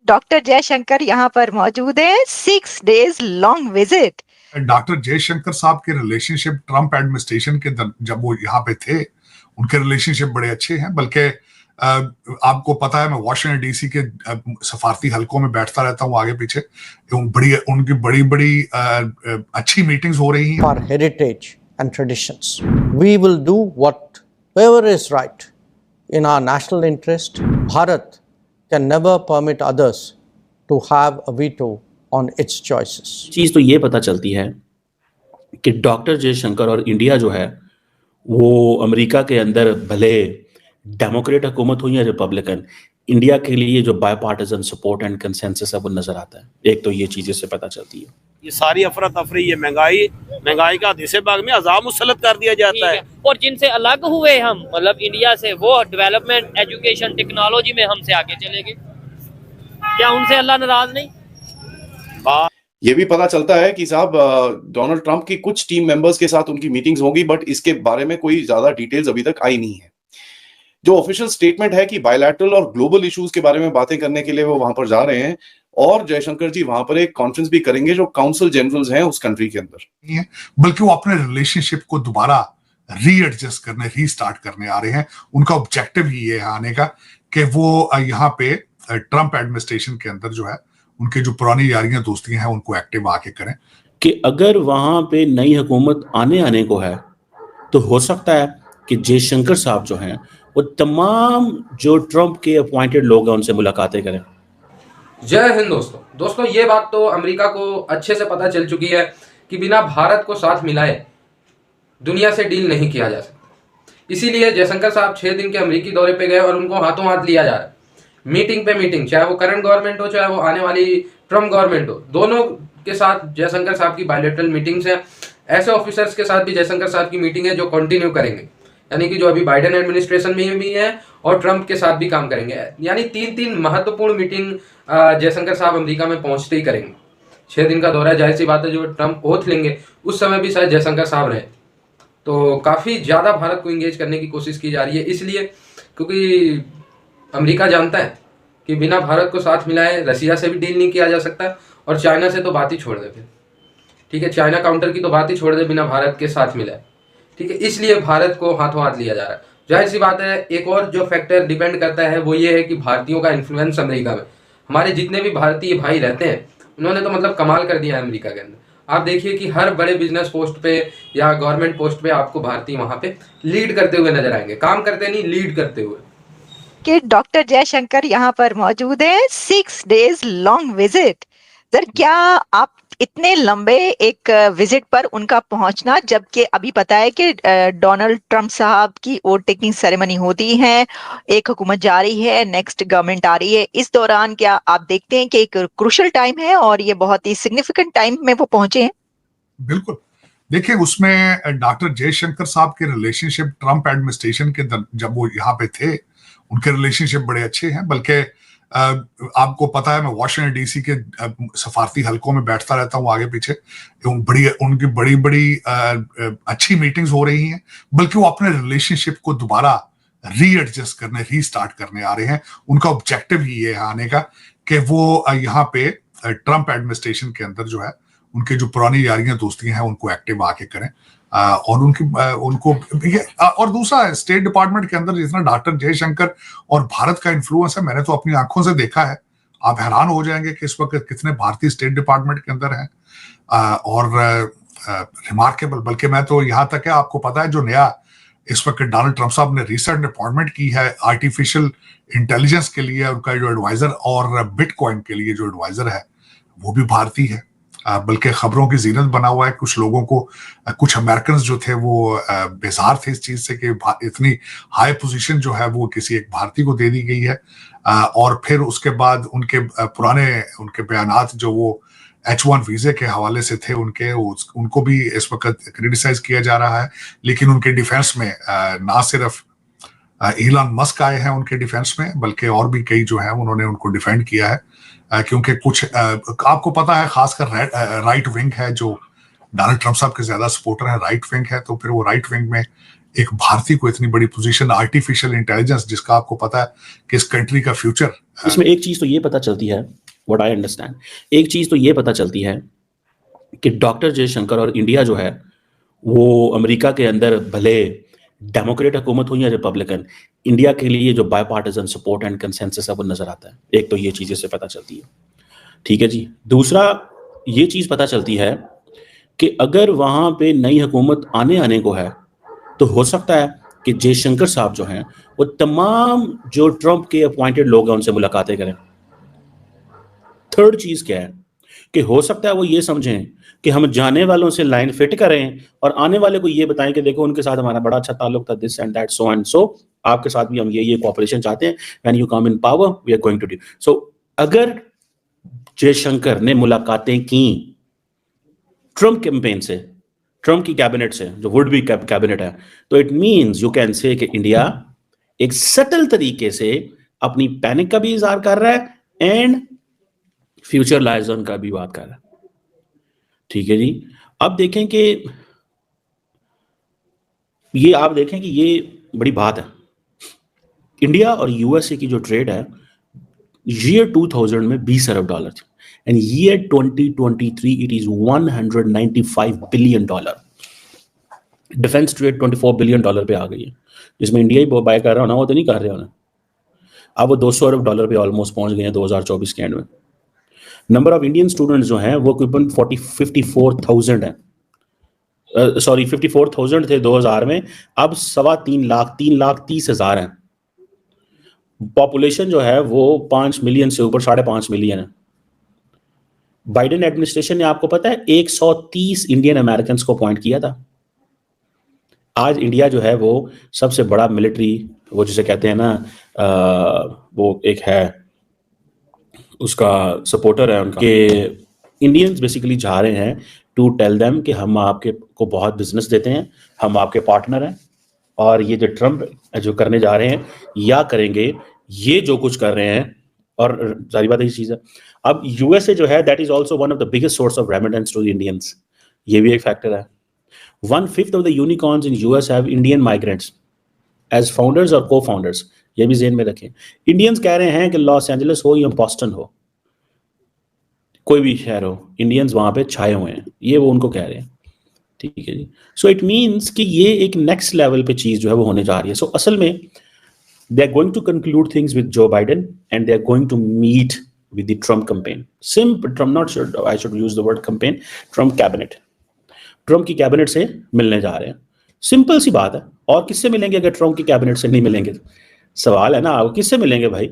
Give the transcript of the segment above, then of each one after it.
Doctor Jaishankar यहाँ पर मौजूद हैं। 6 days long visit. Doctor Jaishankar साहब के रिलेशनशिप ट्रंप एडमिनिस्ट्रेशन के जब वो यहाँ पे थे, उनके रिलेशनशिप बड़े अच्छे हैं। बल्कि आपको पता है, मैं वॉशिंगटन डीसी के सफारती हलकों में बैठता रहता हूँ आगे पीछे। उनकी बड़ी बड़ी अच्छी मीटिंग्स हो रही हैं। For heritage and traditions, we will do whatever is right in our national interest. Bharat can never permit others to have a veto on its choices. चीज तो ये पता चलती है कि डॉक्टर जयशंकर और इंडिया जो है वो अमेरिका के अंदर भले डेमोक्रेट हुकूमत हो या रिपब्लिकन, इंडिया के लिए जो बायपार्टिजन सपोर्ट एंड कंसेंसस है वो नजर आता है। एक तो ये चीजें से पता चलती है। ये सारी अफरा तफरी, ये महंगाई का दिशे भाग में अजाब मुसलत कर दिया जाता है। और जिनसे अलग हुए हम, मतलब इंडिया से, वो डेवलपमेंट, एजुकेशन, टेक्नोलॉजी में हमसे आगे चले गए। क्या उनसे अल्लाह नाराज नहीं? ये भी पता चलता है कि साहब डोनाल्ड ट्रंप की कुछ टीम मेंबर्स के साथ उनकी मीटिंग्स होंगी, बट इसके बारे में कोई ज्यादा डिटेल्स अभी तक आई नहीं है। जो ऑफिशियल स्टेटमेंट है कि बायलैटरल और ग्लोबल इश्यूज के बारे में बातें करने के लिए वो वहां पर जा रहे हैं, और जयशंकर जी वहां पर एक कॉन्फ्रेंस भी करेंगे जो काउंसिल जनरल्स हैं उस कंट्री के अंदर, बल्कि वो अपने रिलेशनशिप को दोबारा रीएडजस्ट करने, रीस्टार्ट करने आ रहे हैं। उनका ऑब्जेक्टिव ही है आने का कि वो यहाँ पे ट्रंप एडमिनिस्ट्रेशन के अंदर जो है उनके जो पुरानी यारियां दोस्तियां हैं उनको एक्टिव आके करें। कि अगर वहां पे नई हुकूमत आने को है तो हो सकता है कि जयशंकर साहब जो हैं वो तमाम जो ट्रंप के अपॉइंटेड लोग हैं उनसे मुलाकातें करें। जय हिंद दोस्तों, ये बात तो अमेरिका को अच्छे से पता चल चुकी है कि बिना भारत को साथ मिलाए दुनिया से डील नहीं किया जा सकता। इसीलिए जयशंकर साहब 6 दिन के अमेरिकी दौरे पे गए और उनको हाथों हाथ लिया जा रहा है। मीटिंग पे मीटिंग, चाहे वो करंट गवर्नमेंट हो, चाहे वो आने वाली ट्रम्प गवर्नमेंट हो, दोनों के साथ जयशंकर साहब की बायलैटरल मीटिंग्स हैं। ऐसे ऑफिसर्स के साथ भी जयशंकर साहब की मीटिंग है जो कंटिन्यू करेंगे, यानी कि जो अभी बाइडेन एडमिनिस्ट्रेशन में भी है और ट्रंप के साथ भी काम करेंगे। यानी 3 महत्वपूर्ण मीटिंग जयशंकर साहब अमेरिका में पहुंचते ही करेंगे। 6 दिन का दौरा, जाहिर सी बात है, जो ट्रंप ओथ लेंगे उस समय भी शायद जयशंकर साहब रहे। तो काफ़ी ज़्यादा भारत को इंगेज करने की कोशिश की जा रही है, इसलिए क्योंकि अमेरिका जानता है कि बिना भारत को साथ मिलाए रसिया से भी डील नहीं किया जा सकता, और चाइना से तो बात ही छोड़ दे फिर, ठीक है, चाइना काउंटर की तो बात ही छोड़ दे बिना भारत के साथ मिलाए, ठीक है। इसलिए भारत को हाथों हाथ लिया जा रहा है। जाहिर सी बात है, एक और जो फैक्टर डिपेंड करता है वो ये है कि भारतीयों का इन्फ्लुएंस अमेरिका में, हमारे जितने भी भारतीय भाई रहते हैं उन्होंने तो मतलब कमाल कर दिया है अमेरिका के अंदर। आप देखिए कि हर बड़े बिजनेस पोस्ट पे या गवर्नमेंट पोस्ट पे आपको भारतीय वहां पे लीड करते हुए नजर आएंगे, काम करते नहीं, लीड करते हुए। कि डॉक्टर जयशंकर यहाँ पर मौजूद हैं। 6 days लॉन्ग विजिट। सर, क्या आप इतने लंबे एक विजिट पर उनका पहुंचना, जबकि अभी पता है कि डोनाल्ड ट्रंप साहब की वोट टेकिंग सेरेमनी होती है, एक हुकूमत जा रही है, नेक्स्ट गवर्नमेंट आ रही है, इस दौरान क्या आप देखते हैं कि एक क्रूशियल टाइम है और ये बहुत ही सिग्निफिकेंट टाइम में वो पहुंचे हैं? बिल्कुल। देखिए, उसमें डॉक्टर जयशंकर साहब के रिलेशनशिप ट्रंप एडमिनिस्ट्रेशन के जब वो यहाँ पे थे, उनके रिलेशनशिप बड़े अच्छे हैं। बल्कि आपको पता है, मैं वॉशिंगटन डीसी के सफारती हलकों में बैठता रहता हूँ आगे पीछे। उनकी बड़ी बड़ी अच्छी मीटिंग्स हो रही हैं, बल्कि वो अपने रिलेशनशिप को दोबारा रीएडजस्ट करने, रीस्टार्ट करने आ रहे हैं। उनका ऑब्जेक्टिव ही है आने का कि वो यहाँ पे ट्रंप एडमिनिस्ट्रेशन के अंदर जो है उनके जो पुरानी यारियां दोस्तियां हैं उनको एक्टिव आके करें। और उनको और दूसरा, स्टेट डिपार्टमेंट के अंदर जितना डॉक्टर जयशंकर और भारत का इन्फ्लुएंस है, मैंने तो अपनी आंखों से देखा है। आप हैरान हो जाएंगे कि इस वक्त कितने भारतीय स्टेट डिपार्टमेंट के अंदर हैं, और रिमार्केबल। बल्कि मैं तो यहाँ तक है, आपको पता है, जो नया इस वक्त डोनाल्ड ट्रंप साहब ने रिसेंट अपॉइंटमेंट की है आर्टिफिशियल इंटेलिजेंस के लिए, उनका जो एडवाइजर और बिटकॉइन के लिए जो एडवाइजर है वो भी भारतीय है। बल्कि खबरों की जीनत बना हुआ है। कुछ लोगों को, कुछ अमेरिकन जो थे वो बेजार थे इस चीज से कि इतनी हाई पोजीशन जो है वो किसी एक भारतीय को दे दी गई है। और फिर उसके बाद उनके उनके बयानात जो वो H1 वीजे के हवाले से थे, उनको भी इस वक्त क्रिटिसाइज किया जा रहा है। लेकिन उनके डिफेंस में ना सिर्फ इलॉन मस्क आए हैं उनके डिफेंस में, बल्कि और भी कई जो है उन्होंने उनको डिफेंड किया है। क्योंकि कुछ आपको पता है, खासकर राइट विंग है जो डोनाल्ड ट्रंप साहब के ज्यादा सपोर्टर है, राइट विंग है। तो फिर वो राइट विंग में एक भारतीय को इतनी बड़ी पोजीशन, आर्टिफिशियल इंटेलिजेंस, जिसका आपको पता है कि इस कंट्री का फ्यूचर। इसमें एक चीज तो ये पता चलती है, व्हाट आई अंडरस्टैंड, एक चीज तो ये पता चलती है कि डॉक्टर जयशंकर और इंडिया जो है वो अमेरिका के अंदर भले डेमोक्रेट हुकूमत हो या रिपब्लिकन, इंडिया के लिए जो बायपार्टिजन सपोर्ट एंड कंसेंसस है वो नजर आता है। एक तो ये चीज इससे पता चलती है, ठीक है जी। दूसरा ये चीज पता चलती है कि अगर वहां पे नई हुकूमत आने को है तो हो सकता है कि जयशंकर साहब जो हैं वो तमाम जो ट्रंप के अपॉइंटेड लोग हैं उनसे मुलाकातें करें। थर्ड चीज क्या है कि हो सकता है वो ये समझें कि हम जाने वालों से लाइन फिट करें और आने वाले को ये बताएं कि देखो उनके साथ हमारा बड़ा अच्छा ताल्लुक था, this and that, so and so, आपके साथ भी हम ये कोऑपरेशन चाहते हैं, when you come in power we are going to do so. अगर जयशंकर ने मुलाकातें की ट्रंप कैंपेन से, ट्रंप की कैबिनेट से, जो वुड बी कैबिनेट है, तो it means you can say कि इंडिया एक सटल तरीके से अपनी पैनिक का भी इजहार कर रहा है एंड फ्यूचर लाइजन का भी बात कर रहा है, ठीक है जी। अब देखें कि ये, आप देखें कि ये बड़ी बात है, इंडिया और यूएसए की जो ट्रेड है ईयर 2000 में $20 अरब थी and year 2023 it is $195 billion. Defence trade $24 billion पे आ गई है, जिसमें इंडिया ही बाय कर रहा हो ना, वो तो नहीं कर रहे होना। अब वो $200 अरब पे ऑलमोस्ट पहुंच गए हैं 2024 के एंड में। नंबर ऑफ इंडियन स्टूडेंट्स जो हैं वो करीबन 54,000 हैं, सॉरी 54,000 थे 2000 में, अब 3,30,000 हैं। पॉपुलेशन जो है वो 5 मिलियन से ऊपर 5.5 मिलियन है। बाइडेन एडमिनिस्ट्रेशन ने, आपको पता है, 130 इंडियन अमेरिकन को अपॉइंट किया था। आज इंडिया जो है वो सबसे बड़ा मिलिट्री, वो जिसे कहते हैं ना, वो एक है उसका सपोर्टर है उनका, कि इंडियंस बेसिकली जा रहे हैं टू टेल देम कि हम आपके को बहुत बिजनेस देते हैं, हम आपके पार्टनर हैं, और ये जो ट्रंप जो करने जा रहे हैं या करेंगे, ये जो कुछ कर रहे हैं, और सारी बात यही चीज़ है। अब यूएसए जो है that is also one of the biggest source of remittance to Indians, ये भी एक फैक्टर है। 1/5 of the unicorns in US have Indian migrants as founders और को फाउंडर्स, ये भी ज़हन में रखें। इंडियंस कह रहे हैं कि लॉस एंजलिस हो या बॉस्टन हो, कोई भी शहर हो, इंडियंस वहां पे छाए हुए हैं, ये वो उनको कह रहे हैं, ठीक है जी। सो इट मीन्स कि ये एक नेक्स्ट लेवल पे चीज जो है वो होने जा रही है। सो असल में they are going to conclude things with Joe Biden and they are going to meet with the Trump campaign, simple Trump, not should I should use the word campaign, Trump cabinet, Trump की cabinet से मिलने जा रहे हैं। Simple सी बात है। और किससे मिलेंगे अगर ट्रम्प की कैबिनेट से नहीं मिलेंगे? सवाल है ना, आप किससे मिलेंगे भाई?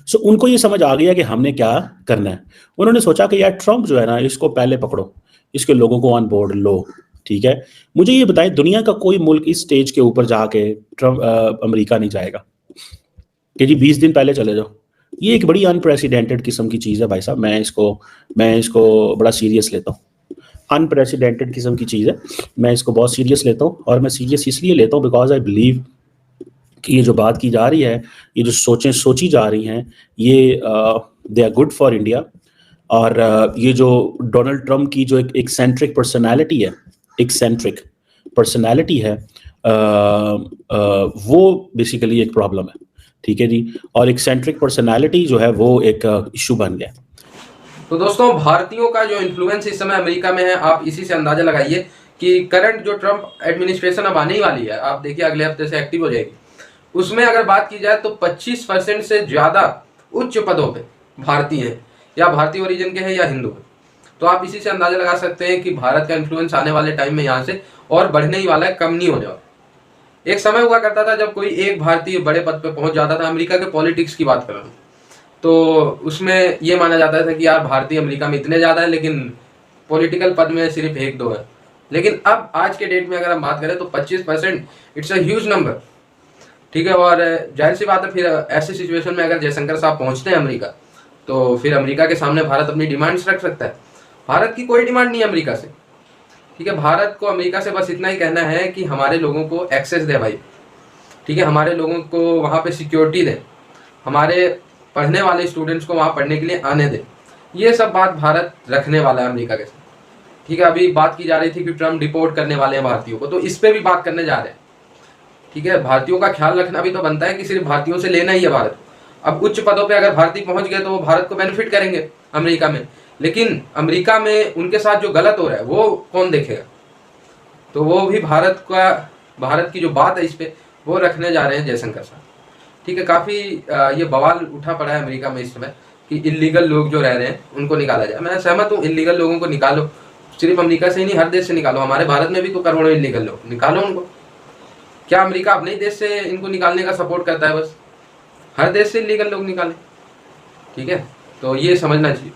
सो उनको ये समझ आ गया कि हमने क्या करना है। उन्होंने सोचा कि यार ट्रम्प जो है ना, इसको पहले पकड़ो, इसके लोगों को ऑन बोर्ड लो, ठीक है। मुझे ये बताएं, दुनिया का कोई मुल्क इस स्टेज के ऊपर जाके ट्रम्प अमेरिका नहीं जाएगा कि जी 20 दिन पहले चले जाओ। ये एक बड़ी अनप्रेसिडेंटेड किस्म की चीज़ है भाई साहब, मैं इसको बड़ा सीरियस लेता हूँ। अनप्रेसिडेंटेड किस्म की चीज़ है, मैं इसको बहुत सीरियस लेता हूँ, और मैं सीरियस इसलिए लेता हूँ बिकॉज आई बिलीव कि ये जो बात की जा रही है, ये जो सोचें सोची जा रही हैं, ये they are good for India. और ये जो डोनाल्ड ट्रम्प की जो एक एक्सेंट्रिक पर्सनैलिटी है, वो बेसिकली एक प्रॉब्लम है, ठीक है जी। और एक्सेंट्रिक पर्सनैलिटी जो है वो एक इशू बन गया। तो दोस्तों, भारतीयों का जो इन्फ्लुएंस इस समय अमेरिका में है, आप इसी से अंदाजा लगाइए कि करंट जो ट्रम्प एडमिनिस्ट्रेशन अब आने ही वाली है, आप देखिए अगले हफ्ते से एक्टिव हो जाएगी, उसमें अगर बात की जाए तो 25% से ज़्यादा उच्च पदों पे भारतीय हैं, या भारतीय ओरिजिन के हैं या हिंदू हैं। तो आप इसी से अंदाजा लगा सकते हैं कि भारत का इन्फ्लुएंस आने वाले टाइम में यहाँ से और बढ़ने ही वाला है, कम नहीं होने वाला। एक समय हुआ करता था जब कोई एक भारतीय बड़े पद पे पहुंच जाता था, अमेरिका के पॉलिटिक्स की बात कर रहा हूँ, तो उसमें ये माना जाता था कि यार भारतीय अमेरिका में इतने ज़्यादा है, लेकिन पॉलिटिकल पद में सिर्फ 1-2 है। लेकिन अब आज के डेट में अगर हम बात करें तो 25% इट्स अ ह्यूज नंबर, ठीक है। और जाहिर सी बात है, फिर ऐसी सिचुएशन में अगर जयशंकर साहब पहुंचते हैं अमेरिका, तो फिर अमेरिका के सामने भारत अपनी डिमांड्स रख सकता है। भारत की कोई डिमांड नहीं है अमेरिका से, ठीक है। भारत को अमेरिका से बस इतना ही कहना है कि हमारे लोगों को एक्सेस दे भाई, ठीक है, हमारे लोगों को वहाँ पे सिक्योरिटी दे, हमारे पढ़ने वाले स्टूडेंट्स को वहाँ पढ़ने के लिए आने दे। ये सब बात भारत रखने वाला है अमेरिका के साथ। ठीक है, अभी बात की जा रही थी कि ट्रम्प डिपोर्ट करने वाले हैं भारतीयों को, तो इस पे भी बात करने जा रहे हैं। ठीक है, भारतीयों का ख्याल रखना भी तो बनता है कि सिर्फ भारतीयों से लेना ही है भारत। अब उच्च पदों पे अगर भारतीय पहुंच गए तो वो भारत को बेनिफिट करेंगे अमेरिका में, लेकिन अमेरिका में उनके साथ जो गलत हो रहा है वो कौन देखेगा? तो वो भी भारत की जो बात है इस पे वो रखने जा रहे हैं जयशंकर साहब। ठीक है, काफ़ी ये बवाल उठा पड़ा है अमेरिका में इस समय कि इलीगल लोग जो रह रहे हैं उनको निकाला जाए। मैं सहमत हूँ, इलीगल लोगों को निकालो, सिर्फ अमेरिका से ही नहीं, हर देश से निकालो। हमारे भारत में भी तो करोड़ों इलीगल लोग, निकालो उनको। क्या अमेरिका अपने ही देश से इनको निकालने का सपोर्ट करता है? बस हर देश से इलीगल लोग निकालें। ठीक है, तो ये समझना चाहिए।